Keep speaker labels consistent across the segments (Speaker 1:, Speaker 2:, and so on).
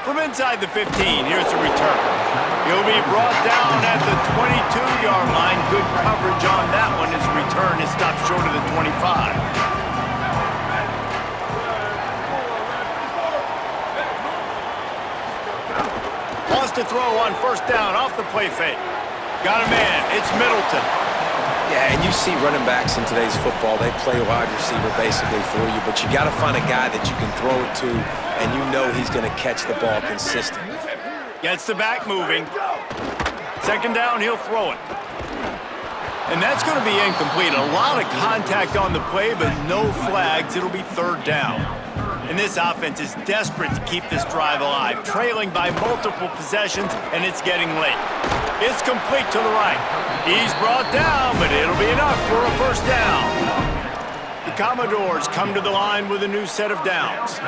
Speaker 1: From inside the 15, here's the return. He'll be brought down at the 22-yard line. Good coverage on that one. His return is stopped short of the 25. Wants to throw on first down off the play fake. Got a man. It's Middleton.
Speaker 2: Yeah, and you see running backs in today's football, they play wide receiver basically for you, but you got to find a guy that you can throw it to, and you know he's going to catch the ball consistently.
Speaker 1: Gets the back moving. Second down, he'll throw it. And that's going to be incomplete. A lot of contact on the play, but no flags. It'll be third down. And this offense is desperate to keep this drive alive, trailing by multiple possessions, and it's getting late. It's complete to the right. He's brought down, but it'll be enough for a first down. The Commodores come to the line with a new set of downs.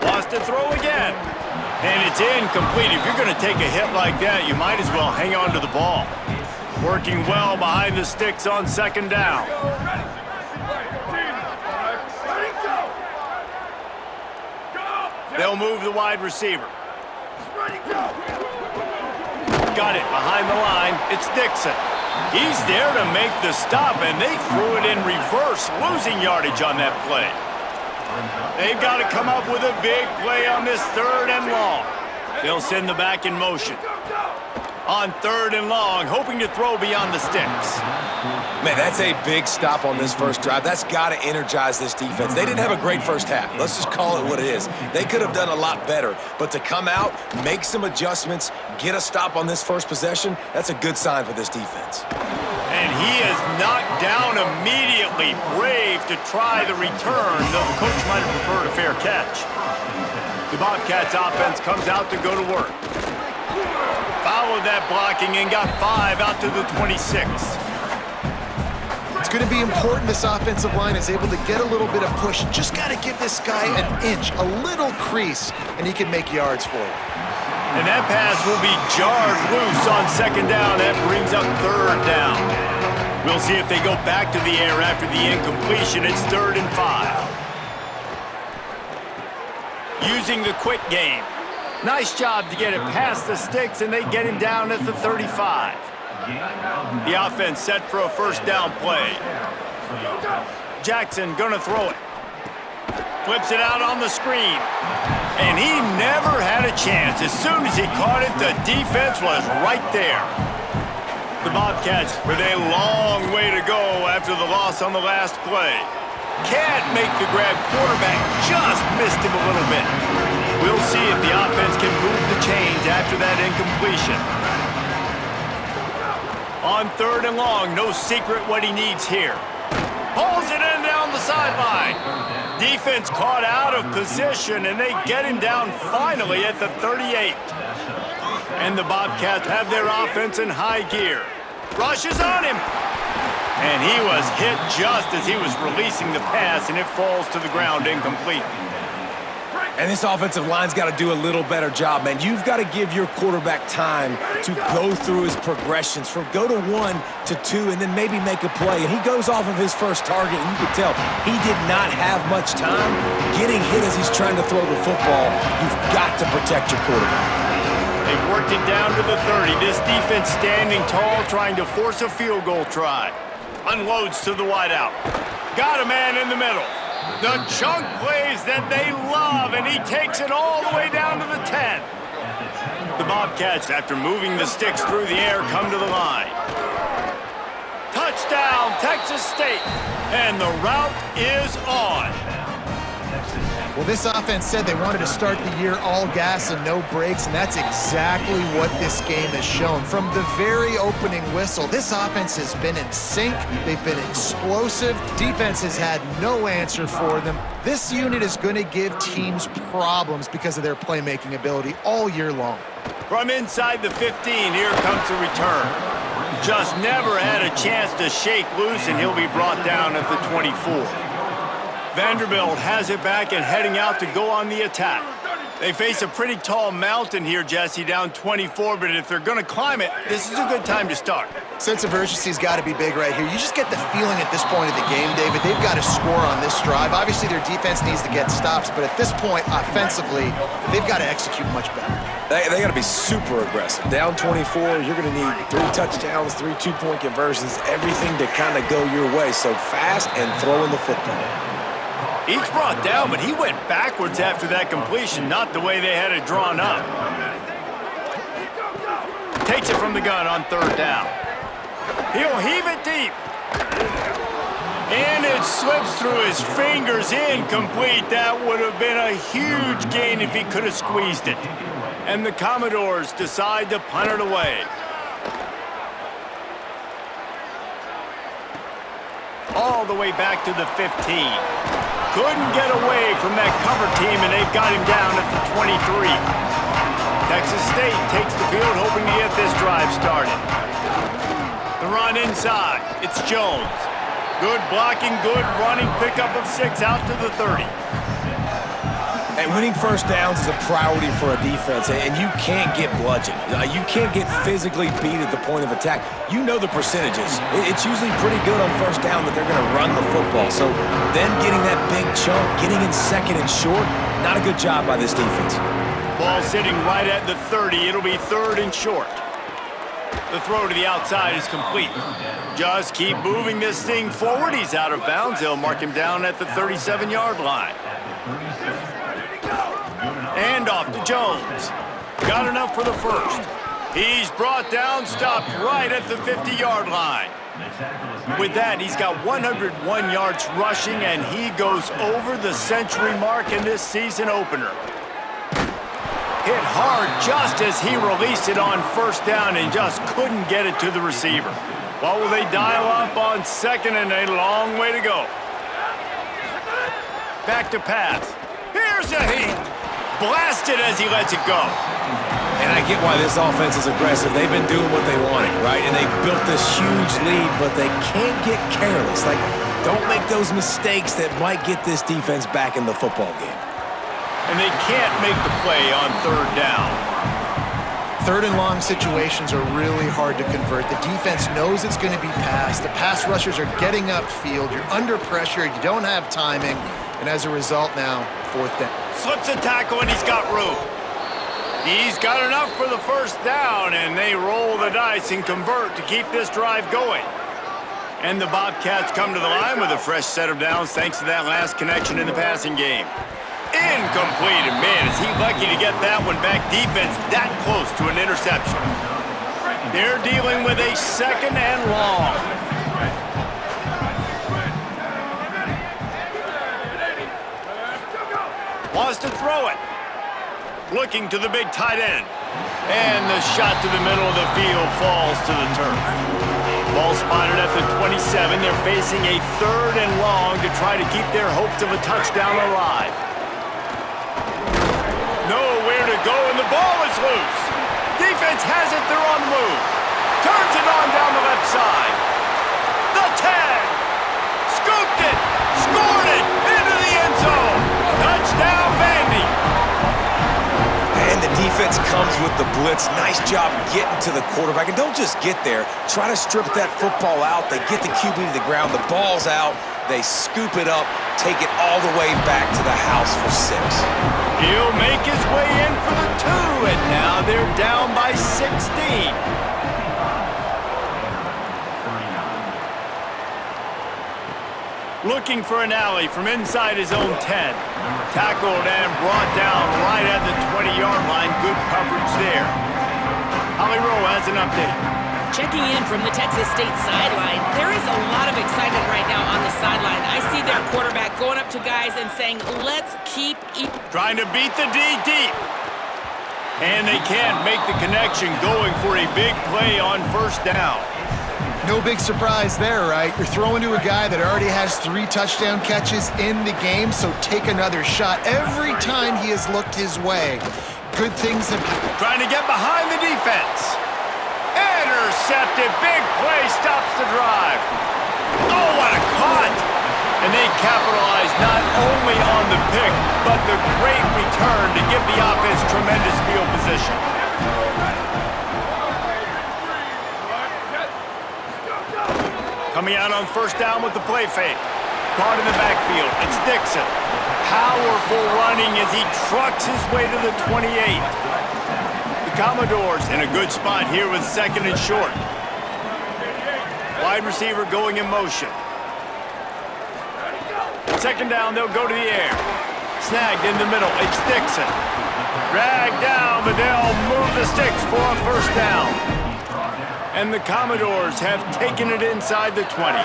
Speaker 1: Wants to throw again. And it's incomplete. If you're going to take a hit like that, you might as well hang on to the ball. Working well behind the sticks on second down. They'll move the wide receiver. Got it behind the line. It's Dixon. He's there to make the stop, and they threw it in reverse, losing yardage on that play. They've got to come up with a big play on this third and long. They'll send the back in motion. On third and long, hoping to throw beyond the sticks.
Speaker 2: Man, that's a big stop on this first drive. That's got to energize this defense. They didn't have a great first half. Let's just call it what it is. They could have done a lot better, but to come out, make some adjustments, get a stop on this first possession, that's a good sign for this defense.
Speaker 1: And he is knocked down immediately. Brave to try the return, though the coach might have preferred a fair catch. The Bobcats offense comes out to go to work. Followed that blocking and got 5 out to the 26.
Speaker 3: It's going to be important this offensive line is able to get a little bit of push. Just got to give this guy an inch, a little crease, and he can make yards for you.
Speaker 1: And that pass will be jarred loose on second down. That brings up third down. We'll see if they go back to the air after the incompletion. It's 3rd and 5. Using the quick game. Nice job to get it past the sticks, and they get him down at the 35. The offense set for a first down play. Jackson gonna throw it. Flips it out on the screen. And he never had a chance. As soon as he caught it, the defense was right there. The Bobcats with a long way to go after the loss on the last play. Can't make the grab. Quarterback just missed him a little bit. We'll see if the offense can move the chains after that incompletion. On 3rd and long, no secret what he needs here. Pulls it in down the sideline. Defense caught out of position, and they get him down finally at the 38. And the Bobcats have their offense in high gear. Rushes on him. And he was hit just as he was releasing the pass, and it falls to the ground incomplete.
Speaker 2: And this offensive line's got to do a little better job, man. You've got to give your quarterback time to go through his progressions from go to 1 to 2 and then maybe make a play. And he goes off of his first target, and you can tell he did not have much time getting hit as he's trying to throw the football. You've got to protect your quarterback.
Speaker 1: They've worked it down to the 30. This defense standing tall, trying to force a field goal try. Unloads to the wideout. Got a man in the middle. The chunk plays that they love, and he takes it all the way down to the 10. The Bobcats, after moving the sticks through the air, come to the line. Touchdown, Texas State, and the route is on.
Speaker 3: Well, this offense said they wanted to start the year all gas and no brakes, and that's exactly what this game has shown. From the very opening whistle, this offense has been in sync. They've been explosive. Defense has had no answer for them. This unit is going to give teams problems because of their playmaking ability all year long.
Speaker 1: From inside the 15, here comes the return. Just never had a chance to shake loose, and he'll be brought down at the 24. Vanderbilt has it back and heading out to go on the attack. They face a pretty tall mountain here, Jesse, down 24, but if they're going to climb it, this is a good time to start.
Speaker 3: Sense of urgency's got to be big right here. You just get the feeling at this point of the game, David, they've got to score on this drive. Obviously, their defense needs to get stops, but at this point, offensively, they've got to execute much better.
Speaker 2: They got to be super aggressive. Down 24, you're going to need 3 touchdowns, 3 two-point conversions, everything to kind of go your way. So fast and throwing the football.
Speaker 1: Each brought down, but he went backwards after that completion, not the way they had it drawn up. Takes it from the gun on 3rd down. He'll heave it deep. And it slips through his fingers, incomplete. That would have been a huge gain if he could have squeezed it. And the Commodores decide to punt it away. All the way back to the 15. Couldn't get away from that cover team, and they've got him down at the 23. Texas State takes the field, hoping to get this drive started. The run inside. It's Jones. Good blocking, good running, pickup of 6 out to the 30.
Speaker 2: And winning first downs is a priority for a defense, and you can't get bludgeoned. You can't get physically beat at the point of attack. You know the percentages. It's usually pretty good on first down that they're going to run the football. So then getting that big chunk, getting in second and short, not a good job by this defense.
Speaker 1: Ball sitting right at the 30. It'll be 3rd and short. The throw to the outside is complete. Just keep moving this thing forward. He's out of bounds. They'll mark him down at the 37-yard line. And off to Jones. Got enough for the first. He's brought down, stopped right at the 50-yard line. With that, he's got 101 yards rushing, and he goes over the century mark in this season opener. Hit hard just as he released it on 1st down and just couldn't get it to the receiver. What will they dial up on 2nd and a long way to go? Back to pass. Here's a heat. Blasted as he lets it go.
Speaker 2: And I get why this offense is aggressive. They've been doing what they wanted, right? And they built this huge lead, but they can't get careless. Like, don't make those mistakes that might get this defense back in the football game.
Speaker 1: And they can't make the play on 3rd down.
Speaker 3: 3rd and long situations are really hard to convert. The defense knows it's going to be passed. The pass rushers are getting upfield. You're under pressure. You don't have timing. And as a result now, 4th down.
Speaker 1: Slips a tackle, and he's got room. He's got enough for the 1st down, and they roll the dice and convert to keep this drive going. And the Bobcats come to the line with a fresh set of downs thanks to that last connection in the passing game. Incomplete, and man, is he lucky to get that one back. Defense that close to an interception. They're dealing with a 2nd and long. Wants to throw it. Looking to the big tight end. And the shot to the middle of the field falls to the turf. Ball spotted at the 27. They're facing a 3rd and long to try to keep their hopes of a touchdown alive. Nowhere to go, and the ball is loose. Defense has it. They're on the move. Turns it on down the left side. The 10. Scooped it. Scored it. Into the end zone. Touchdown, Vandy.
Speaker 2: And the defense comes with the blitz. Nice job getting to the quarterback. And don't just get there. Try to strip that football out. They get the QB to the ground. The ball's out. They scoop it up, take it all the way back to the house for 6.
Speaker 1: He'll make his way in for the 2, and now they're down by 16. Looking for an alley from inside his own 10. Tackled and brought down right at the 20-yard line. Good coverage there. Holly Rowe has an update.
Speaker 4: Checking in from the Texas State sideline, there is a lot of excitement right now on the sideline. I see their quarterback going up to guys and saying, let's keep
Speaker 1: trying to beat the D deep. And they can't make the connection, going for a big play on 1st down.
Speaker 3: No big surprise there, right? You're throwing to a guy that already has 3 touchdown catches in the game, so take another shot. Every time he has looked his way, good things have happened.
Speaker 1: Trying to get behind the defense. Intercepted. Big play stops the drive. Oh, what a cut. And they capitalize not only on the pick, but the great return to give the offense tremendous field position. Coming out on first down with the play fake. Caught in the backfield. It's Dixon. Powerful running as he trucks his way to the 28. The Commodores in a good spot here with second and short. Wide receiver going in motion. Second down, they'll go to the air. Snagged in the middle. It's Dixon. Dragged down, but they'll move the sticks for a first down. And the Commodores have taken it inside the 20.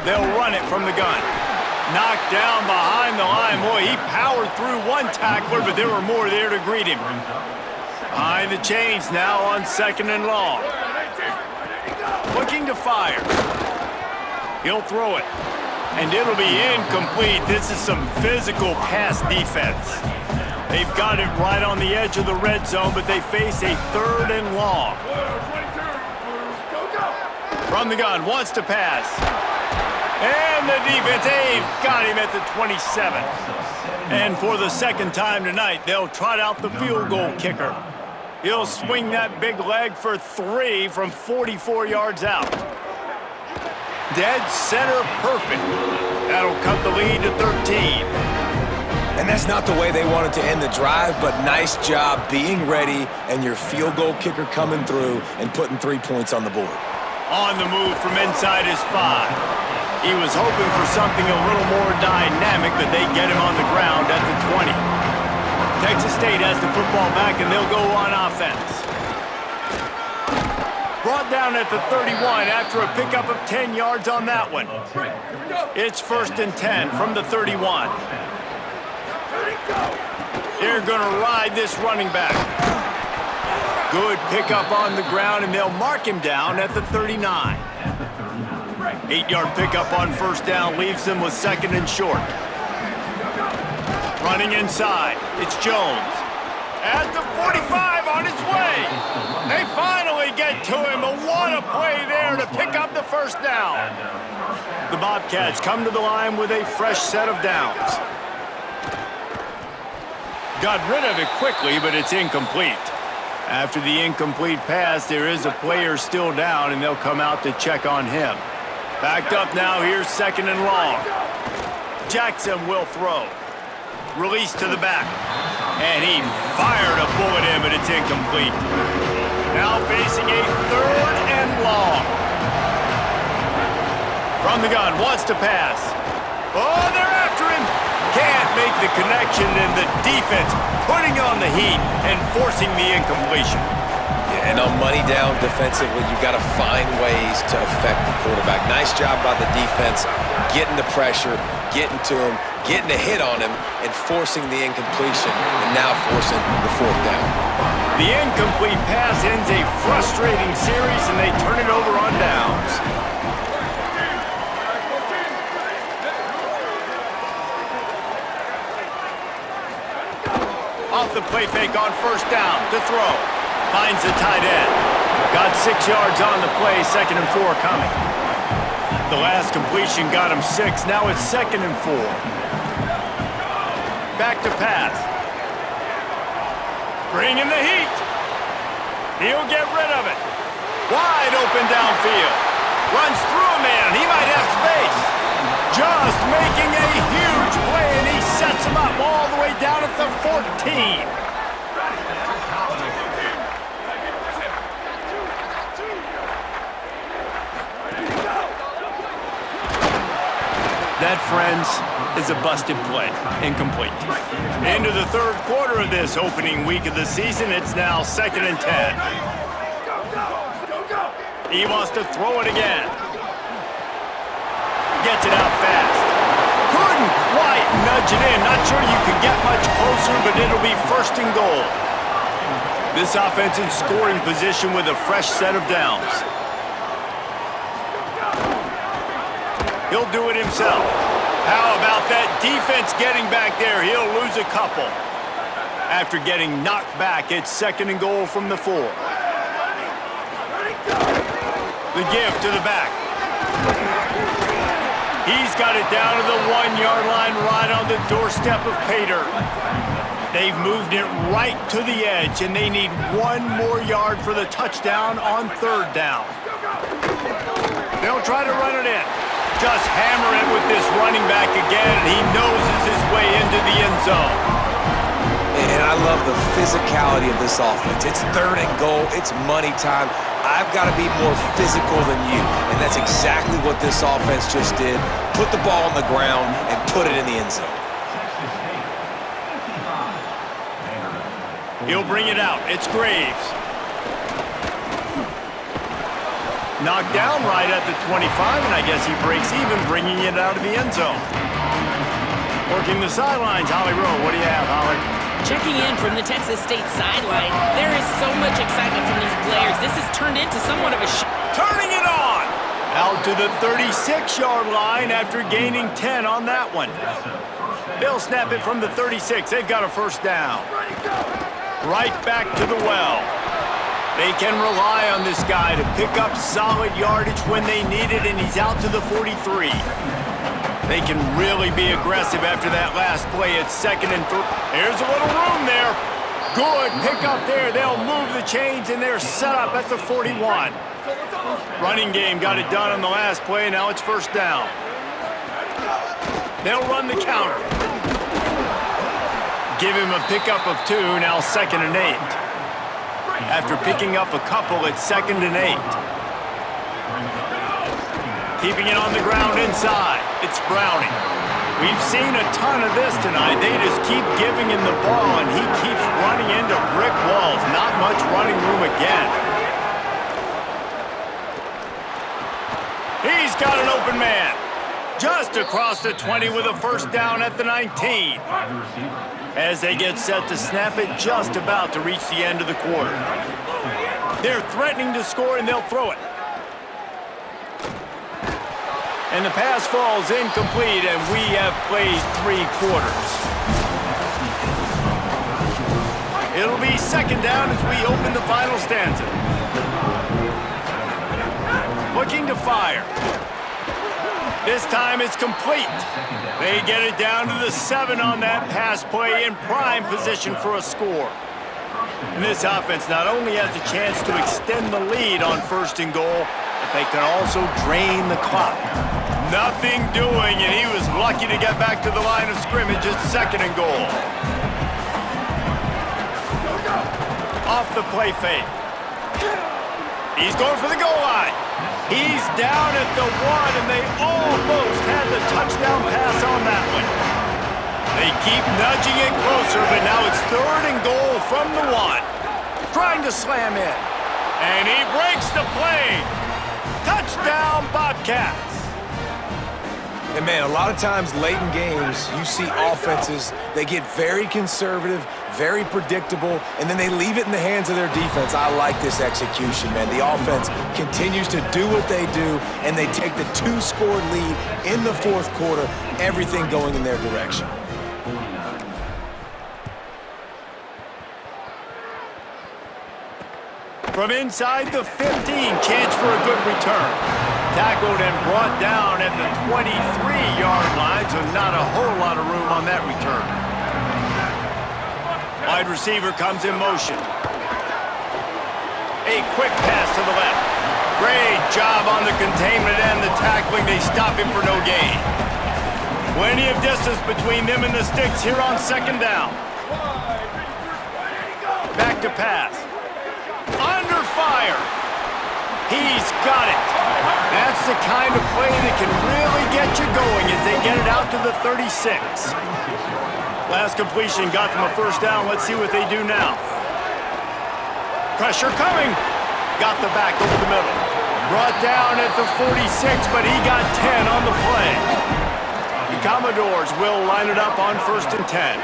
Speaker 1: They'll run it from the gun. Knocked down behind the line. Boy, he powered through one tackler, but there were more there to greet him. Behind the chains now on second and long. Looking to fire. He'll throw it. And it'll be incomplete. This is some physical pass defense. They've got it right on the edge of the red zone, but they face a third and long. From the gun, wants to pass. And the defense, they've got him at the 27. And for the second time tonight, they'll trot out the field goal kicker. He'll swing that big leg for 3 from 44 yards out. Dead center perfect. That'll cut the lead to 13.
Speaker 2: And that's not the way they wanted to end the drive, but nice job being ready and your field goal kicker coming through and putting 3 points on the board.
Speaker 1: On the move from inside his 5. He was hoping for something a little more dynamic, but they get him on the ground at the 20. Texas State has the football back, and they'll go on offense. Brought down at the 31 after a pickup of 10 yards on that one. It's first and 10 from the 31. They're going to ride this running back. Good pickup on the ground, and they'll mark him down at the 39. 8-yard pickup on first down leaves them with second and short. Running inside, it's Jones. At the 45 on his way. They finally get to him, but what a play there to pick up the first down. The Bobcats come to the line with a fresh set of downs. Got rid of it quickly, but it's incomplete. After the incomplete pass, there is a player still down, and they'll come out to check on him. Backed up now, here's second and long. Jackson will throw. Release to the back. And he fired a bullet in, but it's incomplete. Now facing a third and long. From the gun, wants to pass. Oh, they're after him. Can't make the connection, and the defense putting on the heat and forcing the incompletion.
Speaker 2: And on money down defensively, you've got to find ways to affect the quarterback. Nice job by the defense, getting the pressure, getting to him, getting a hit on him, and forcing the incompletion, and now forcing the fourth down.
Speaker 1: The incomplete pass ends a frustrating series, and they turn it over on downs. Off the play fake on first down to throw. Finds the tight end. Got 6 yards on the play, second and 4 coming. The last completion got him 6. Now it's second and 4. Back to pass. Bring in the heat. He'll get rid of it. Wide open downfield. Runs through a man. He might have space. Just making a huge play, and he sets him up all the way down at the 14. That, friends, is a busted play. Incomplete. Into the third quarter of this opening week of the season. It's now second and 10. He wants to throw it again. Gets it out fast. Couldn't quite nudge it in. Not sure you could get much closer, but it'll be first and goal. This offense in scoring position with a fresh set of downs. He'll do it himself. How about that defense getting back there? He'll lose a couple. After getting knocked back, it's second and goal from the 4. The give to the back. He's got it down to the 1-yard line right on the doorstep of pay dirt. They've moved it right to the edge, and they need 1 more yard for the touchdown on 3rd down. They'll try to run it in. Just hammer it with this running back again, and he noses his way into the end zone.
Speaker 2: And I love the physicality of this offense. It's 3rd and goal. It's money time. I've got to be more physical than you, and that's exactly what this offense just did. Put the ball on the ground and put it in the end zone.
Speaker 1: He'll bring it out. It's Graves. Knocked down right at the 25, and I guess he breaks even, bringing it out of the end zone. Working the sidelines, Holly Rowe. What do you have, Holly?
Speaker 4: Checking in from the Texas State sideline. There is so much excitement from these players. This has turned into somewhat of a
Speaker 1: Turning it on! Out to the 36-yard line after gaining 10 on that one. They'll snap it from the 36. They've got a 1st down. Right back to the well. They can rely on this guy to pick up solid yardage when they need it, and he's out to the 43. They can really be aggressive after that last play. It's 2nd and 3. Here's a little room there. Good pick up there. They'll move the chains, and they're set up at the 41. Running game got it done on the last play. Now it's 1st down. They'll run the counter. Give him a pickup of 2, now 2nd and 8. After picking up a couple, it's 2nd and 8. Keeping it on the ground inside. It's Browning. We've seen a ton of this tonight. They just keep giving him the ball, and he keeps running into brick walls. Not much running room again. He's got an open man. Just across the 20 with a 1st down at the 19. As they get set to snap it, just about to reach the end of the quarter. They're threatening to score, and they'll throw it. And the pass falls incomplete, and we have played 3 quarters. It'll be 2nd down as we open the final stanza. Looking to fire. This time it's complete. They get it down to the 7 on that pass play in prime position for a score. And this offense not only has a chance to extend the lead on 1st and goal, but they can also drain the clock. Nothing doing, and he was lucky to get back to the line of scrimmage at 2nd and goal. Off the play fake. He's going for the goal line. He's down at the 1, and they almost had the touchdown pass on that one. They keep nudging it closer, but now it's 3rd and goal from the 1. Trying to slam in. And he breaks the play. Touchdown, Bobcats.
Speaker 2: And, man, a lot of times late in games, you see offenses, they get very conservative, very predictable, and then they leave it in the hands of their defense. I like this execution, man. The offense continues to do what they do, and they take the 2-score lead in the 4th quarter, everything going in their direction.
Speaker 1: From inside the 15, chance for a good return. Tackled and brought down at the 23-yard line, so not a whole lot of room on that return. Wide receiver comes in motion. A quick pass to the left. Great job on the containment and the tackling. They stop him for no gain. Plenty of distance between them and the sticks here on 2nd down. Back to pass. Under fire. He's got it. That's the kind of play that can really get you going as they get it out to the 36. Last completion got them a 1st down. Let's see what they do now. Pressure coming. Got the back over the middle. Brought down at the 46, but he got 10 on the play. The Commodores will line it up on 1st and 10.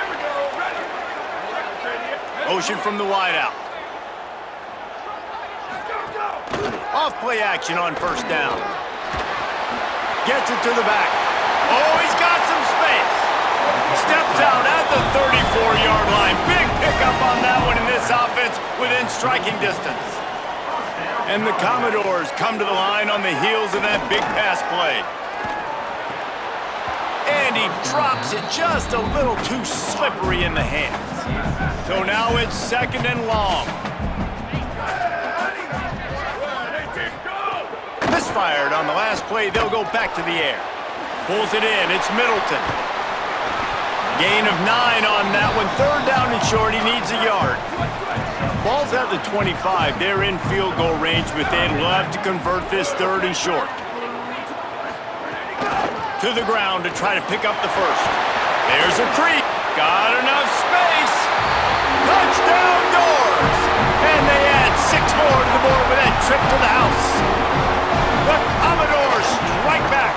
Speaker 1: Motion from the wideout. Off play action on 1st down. Gets it to the back. Oh, he's got some space. Steps out at the 34-yard line. Big pickup on that one in this offense within striking distance. And the Commodores come to the line on the heels of that big pass play. And he drops it just a little too slippery in the hands. So now it's 2nd and long. Misfired on the last play. They'll go back to the air. Pulls it in. It's Middleton. Gain of 9 on that one. 3rd down and short. He needs a yard. Ball's at the 25. They're in field goal range, but they'd love to convert this 3rd and short. To the ground to try to pick up the first. There's a creep. Got enough space. Touchdown Doors. And they add 6 more to the board with that trip to the house. The Commodores strike back.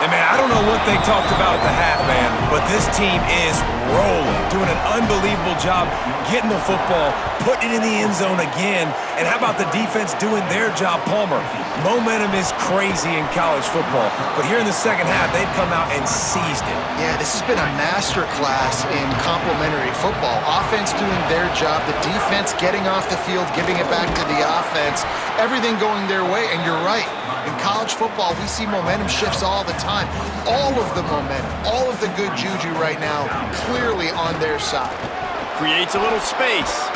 Speaker 2: And, man, I don't know what they talked about at the half, man, but this team is rolling, doing an unbelievable job getting the football, putting it in the end zone again. And how about the defense doing their job, Palmer? Momentum is crazy in college football, but here in the second half, they've come out and seized it.
Speaker 3: Yeah, this has been a master class in complementary football. Offense doing their job, the defense getting off the field, giving it back to the offense, everything going their way, and you're right. In college football, we see momentum shifts all the time. All of the momentum, all of the good juju right now, clearly on their side.
Speaker 1: Creates a little space.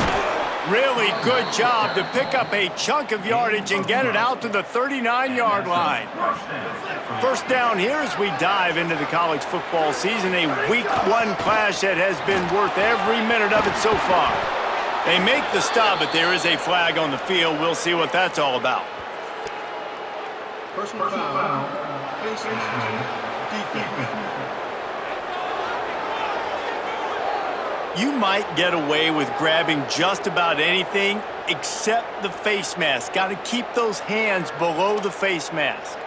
Speaker 1: Really good job to pick up a chunk of yardage and get it out to the 39-yard line. First down here as we dive into the college football season, a week 1 clash that has been worth every minute of it so far. They make the stop, but there is a flag on the field. We'll see what that's all about.
Speaker 5: Personal foul.
Speaker 1: You might get away with grabbing just about anything except the face mask. Got to keep those hands below the face mask.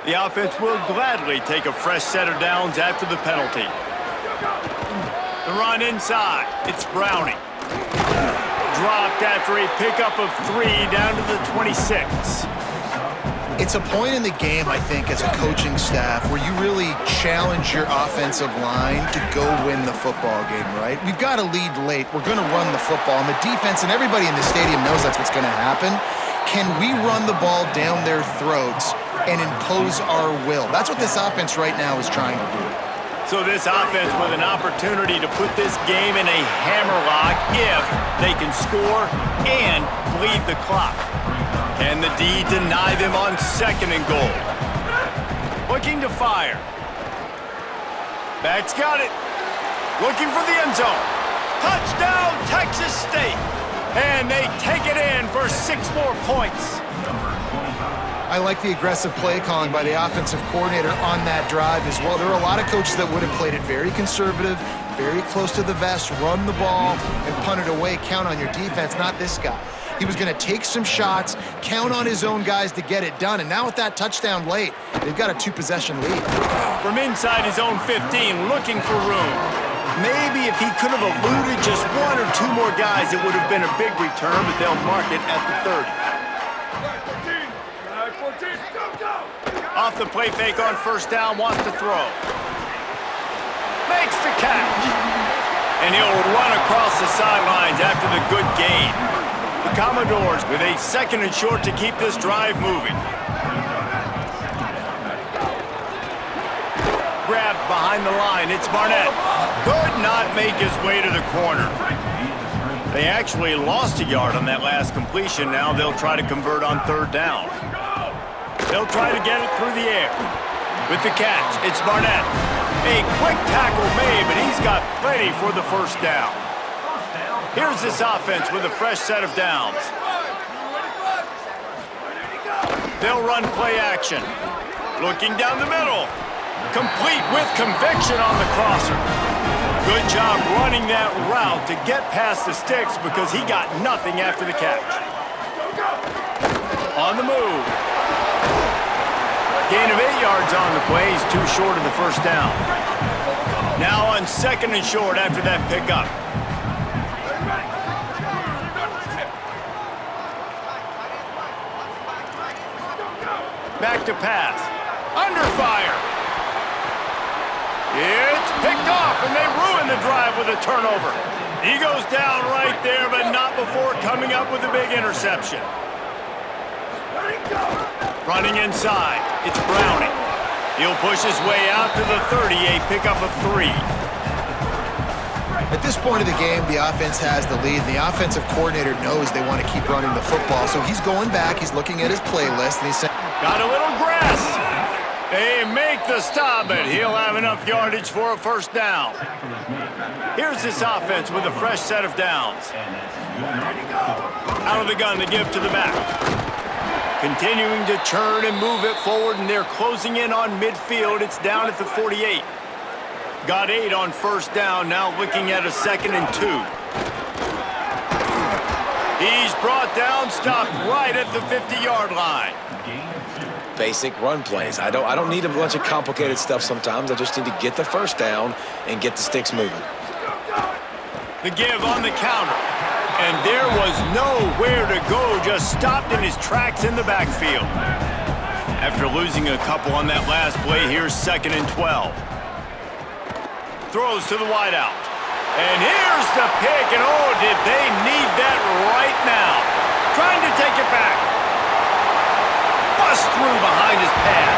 Speaker 1: The offense will gladly take a fresh set of downs after the penalty. The run inside. It's Browning. Dropped after a pickup of 3 down to the 26.
Speaker 3: It's a point in the game, I think, as a coaching staff where you really challenge your offensive line to go win the football game, right? We've got to lead late. We're going to run the football. And the defense and everybody in the stadium knows that's what's going to happen. Can we run the ball down their throats and impose our will? That's what this offense right now is trying to do.
Speaker 1: So this offense with an opportunity to put this game in a hammerlock if they can score and bleed the clock. Can the D deny them on 2nd and goal? Looking to fire. Back's got it. Looking for the end zone. Touchdown, Texas State. And they take it in for 6 more points.
Speaker 3: I like the aggressive play calling by the offensive coordinator on that drive as well. There are a lot of coaches that would have played it very conservative, very close to the vest, run the ball, and punt it away, count on your defense, not this guy. He was going to take some shots, count on his own guys to get it done, and now with that touchdown late, they've got a 2-possession lead.
Speaker 1: From inside his own 15, looking for room. Maybe if he could have eluded just 1 or 2 more guys, it would have been a big return, but they'll mark it at the 30. Off the play fake on 1st down, wants to throw. Makes the catch. And he'll run across the sidelines after the good gain. The Commodores with a 2nd and short to keep this drive moving. Grabbed behind the line, it's Barnett. Could not make his way to the corner. They actually lost a yard on that last completion. Now they'll try to convert on 3rd down. They'll try to get it through the air. With the catch, it's Barnett. A quick tackle made, but he's got plenty for the 1st down. Here's this offense with a fresh set of downs. They'll run play action. Looking down the middle. Complete with conviction on the crosser. Good job running that route to get past the sticks because he got nothing after the catch. On the move. Gain of 8 yards on the play. He's too short of the 1st down. Now on 2nd and short after that pickup. Back to pass. Under fire. It's picked off, and they ruin the drive with a turnover. He goes down right there, but not before coming up with a big interception. Running inside, it's Browning. He'll push his way out to the 30, a pickup of 3.
Speaker 3: At this point of the game, the offense has the lead. The offensive coordinator knows they want to keep running the football, so he's going back, he's looking at his playlist, and he's saying,
Speaker 1: got a little grass. They make the stop, but he'll have enough yardage for a first down. Here's this offense with a fresh set of downs. Out of the gun to give to the back. Continuing to turn and move it forward, and they're closing in on midfield. It's down at the 48. Got 8 on first down, now looking at a 2nd and 2. He's brought down, stopped right at the 50-yard line.
Speaker 2: Basic run plays. I don't need a bunch of complicated stuff sometimes. I just need to get the first down and get the sticks moving.
Speaker 1: The give on the counter. And there was nowhere to go, just stopped in his tracks in the backfield. After losing a couple on that last play, here's 2nd and 12. Throws to the wideout. And here's the pick, and oh, did they need that right now. Trying to take it back. Bust through behind his pad.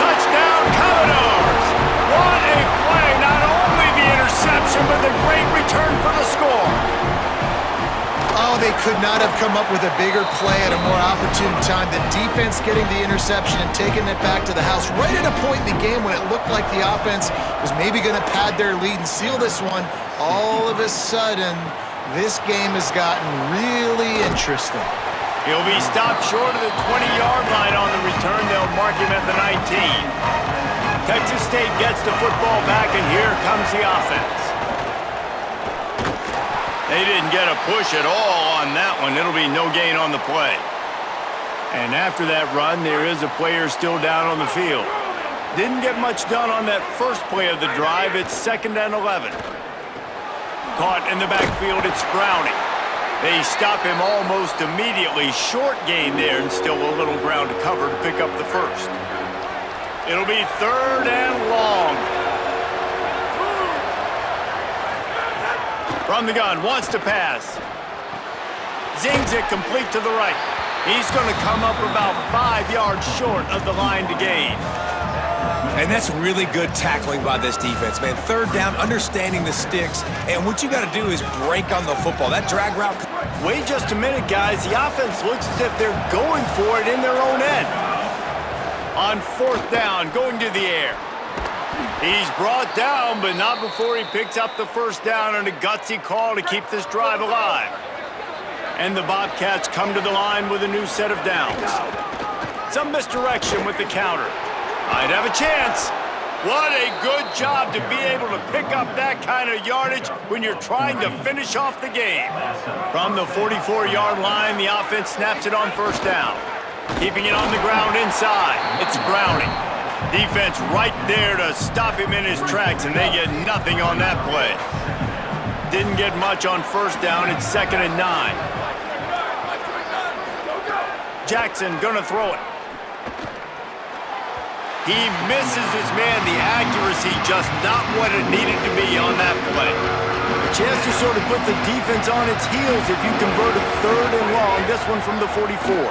Speaker 1: Touchdown, Commodores! What a play! Not only the interception, but the great return for the score.
Speaker 3: oh, they could not have come up with a bigger play at a more opportune time. The defense getting the interception and taking it back to the house right at a point in the game when it looked like the offense was maybe going to pad their lead and seal this one. All of a sudden, this game has gotten really interesting.
Speaker 1: He'll be stopped short of the 20-yard line on the return. They'll mark him at the 19. Texas State gets the football back, and here comes the offense. They didn't get a push at all on that one. It'll be no gain on the play. And after that run, there is a player still down on the field. Didn't get much done on that first play of the drive. It's 2nd and 11. Caught in the backfield, it's Browning. They stop him almost immediately. Short gain there, and still a little ground to cover to pick up the first. It'll be 3rd and long. From the gun, wants to pass. Zings it complete to the right. He's going to come up about 5 yards short of the line to gain.
Speaker 2: And that's really good tackling by this defense, man. 3rd down, understanding the sticks, and what you got to do is break on the football. That drag route.
Speaker 1: Wait just a minute, guys. The offense looks as if they're going for it in their own end. On 4th down, going to the air. He's brought down, but not before he picks up the first down on a gutsy call to keep this drive alive. And the Bobcats come to the line with a new set of downs. Some misdirection with the counter. Might have a chance. What a good job to be able to pick up that kind of yardage when you're trying to finish off the game. From the 44-yard line, the offense snaps it on first down. Keeping it on the ground inside, it's Browning. Defense right there to stop him in his tracks, and they get nothing on that play. Didn't get much on first down. It's 2nd and 9. Jackson gonna throw it. He misses his man. The accuracy just not what it needed to be on that play. A chance to sort of put the defense on its heels if you convert a 3rd and long. This one from the 44.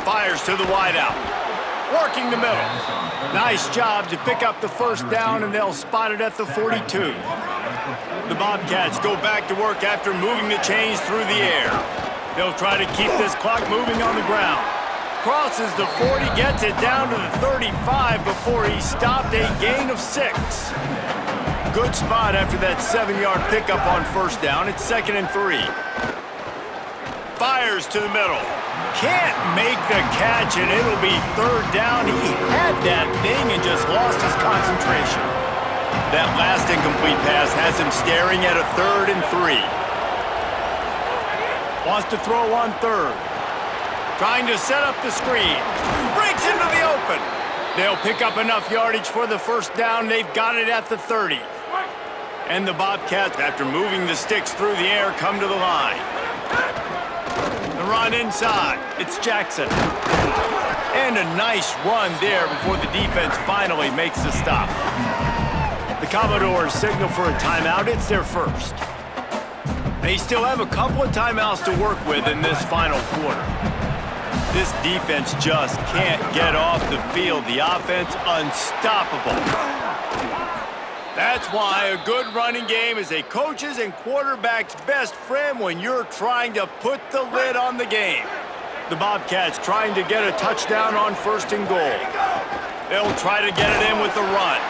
Speaker 1: Fires to the wideout. Working the middle. Nice job to pick up the first down, and they'll spot it at the 42. The Bobcats go back to work after moving the chains through the air. They'll try to keep this clock moving on the ground. Crosses the 40, gets it down to the 35 before he stopped, a gain of 6. Good spot after that 7-yard pickup on first down. It's 2nd and 3. Fires to the middle. Can't make the catch, and it'll be 3rd down. He had that thing and just lost his concentration. That last incomplete pass has him staring at a 3rd and 3. Wants to throw on 3rd. Trying to set up the screen. Breaks into the open. They'll pick up enough yardage for the first down. They've got it at the 30. And the Bobcats, after moving the sticks through the air, come to the line. The run inside. It's Jackson. And a nice run there before the defense finally makes the stop. The Commodores signal for a timeout. It's their first. They still have a couple of timeouts to work with in this final quarter. This defense just can't get off the field. The offense unstoppable. That's why a good running game is a coach's and quarterback's best friend when you're trying to put the lid on the game. The Bobcats trying to get a touchdown on 1st and goal. They'll try to get it in with the run.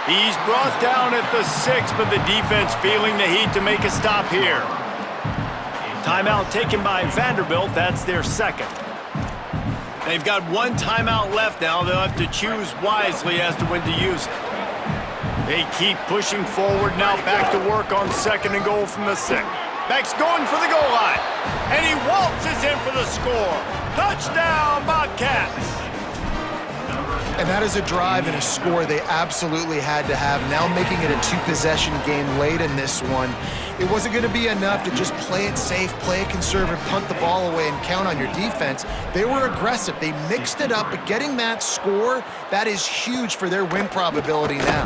Speaker 1: He's brought down at the 6, but the defense feeling the heat to make a stop here. Timeout taken by Vanderbilt. That's their 2nd. They've got 1 timeout left now. They'll have to choose wisely as to when to use it. They keep pushing forward now, back to work on 2nd and goal from the 6. Max going for the goal line. And he waltzes in for the score. Touchdown, Bobcats.
Speaker 3: And that is a drive and a score they absolutely had to have. Now making it a 2-possession game late in this one. It wasn't going to be enough to just play it safe, play it conservative, punt the ball away, and count on your defense. They were aggressive. They mixed it up, but getting that score, that is huge for their win probability now.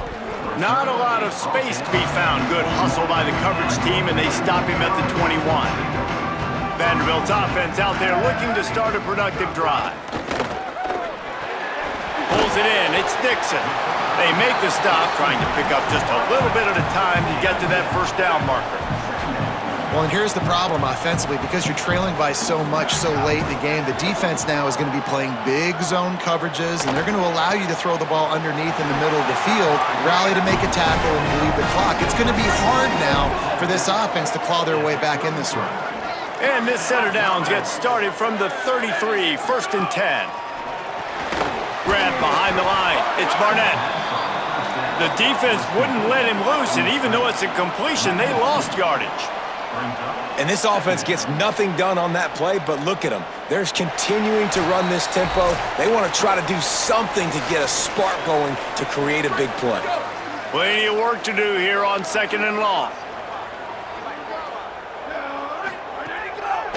Speaker 1: Not a lot of space to be found. Good hustle by the coverage team, and they stop him at the 21. Vanderbilt's offense out there looking to start a productive drive. Pulls it in. It's Dixon. They make the stop, trying to pick up just a little bit at a time to get to that 1st down marker.
Speaker 3: Well, and here's the problem offensively. Because you're trailing by so much so late in the game, the defense now is going to be playing big zone coverages, and they're going to allow you to throw the ball underneath in the middle of the field, rally to make a tackle, and bleed the clock. It's going to be hard now for this offense to claw their way back in this one.
Speaker 1: And this set of downs gets started from the 33, 1st and 10. Grab behind the line. It's Barnett. The defense wouldn't let him loose, and even though it's a completion, they lost yardage.
Speaker 2: And this offense gets nothing done on that play, but look at them. They're continuing to run this tempo. They want to try to do something to get a spark going to create a big play.
Speaker 1: Plenty of work to do here on 2nd and long.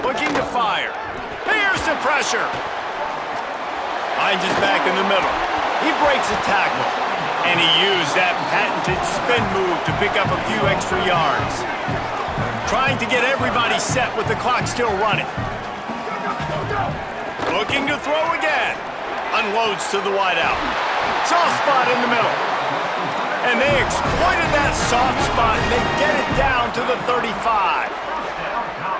Speaker 1: Looking to fire. Here's the pressure. Finds his back in the middle. He breaks a tackle. And he used that patented spin move to pick up a few extra yards. Trying to get everybody set with the clock still running. Looking to throw again. Unloads to the wideout. Soft spot in the middle. And they exploited that soft spot, and they get it down to the 35.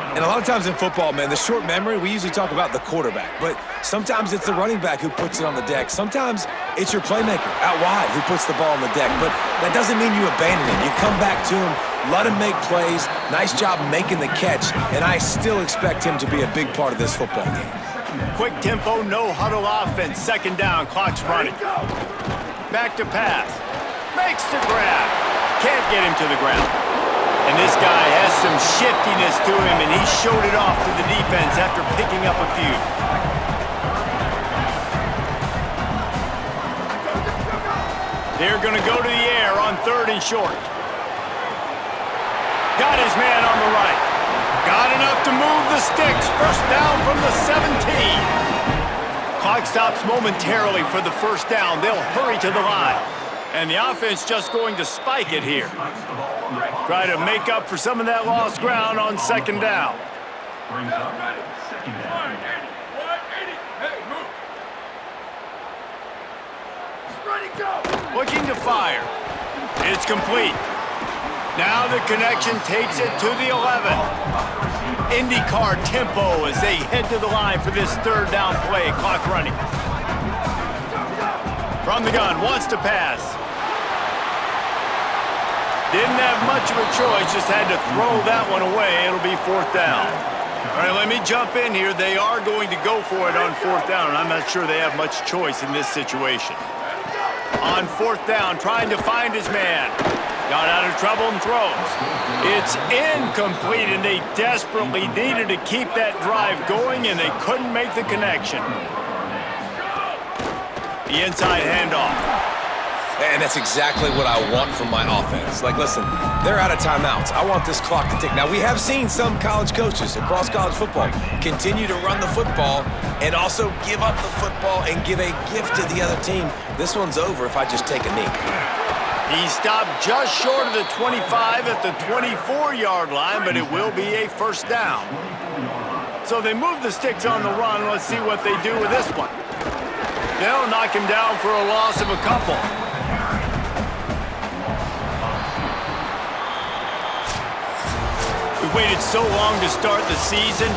Speaker 2: And a lot of times in football, man, the short memory, we usually talk about the quarterback, but sometimes it's the running back who puts it on the deck. Sometimes it's your playmaker out wide who puts the ball on the deck, but that doesn't mean you abandon him. You come back to him, let him make plays. Nice job making the catch, and I still expect him to be a big part of this football game.
Speaker 1: Quick tempo, no huddle offense. 2nd down, clock's running. Back to pass. Makes the grab. Can't get him to the ground. And this guy has some shiftiness to him, and he showed it off to the defense after picking up a few. They're going to go to the air on 3rd and short. Got his man on the right. Got enough to move the sticks. 1st down from the 17. Clock stops momentarily for the 1st down. They'll hurry to the line. And the offense just going to spike it here. Try to make up for some of that lost ground on 2nd down. Looking to fire. It's complete. Now the connection takes it to the 11. IndyCar tempo as they head to the line for this 3rd down play. Clock running. From the gun, wants to pass. Didn't have much of a choice, just had to throw that one away. It'll be 4th down. All right, let me jump in here. They are going to go for it on 4th down, and I'm not sure they have much choice in this situation. On 4th down, trying to find his man. Got out of trouble and throws. It's incomplete, and they desperately needed to keep that drive going, and they couldn't make the connection. The inside handoff.
Speaker 2: And that's exactly what I want from my offense. Like, listen, they're out of timeouts. I want this clock to tick. Now, we have seen some college coaches across college football continue to run the football and also give up the football and give a gift to the other team. This one's over if I just take a knee.
Speaker 1: He stopped just short of the 25 at the 24-yard line, but it will be a first down. So they move the sticks on the run. Let's see what they do with this one. They'll knock him down for a loss of a couple. We waited so long to start the season.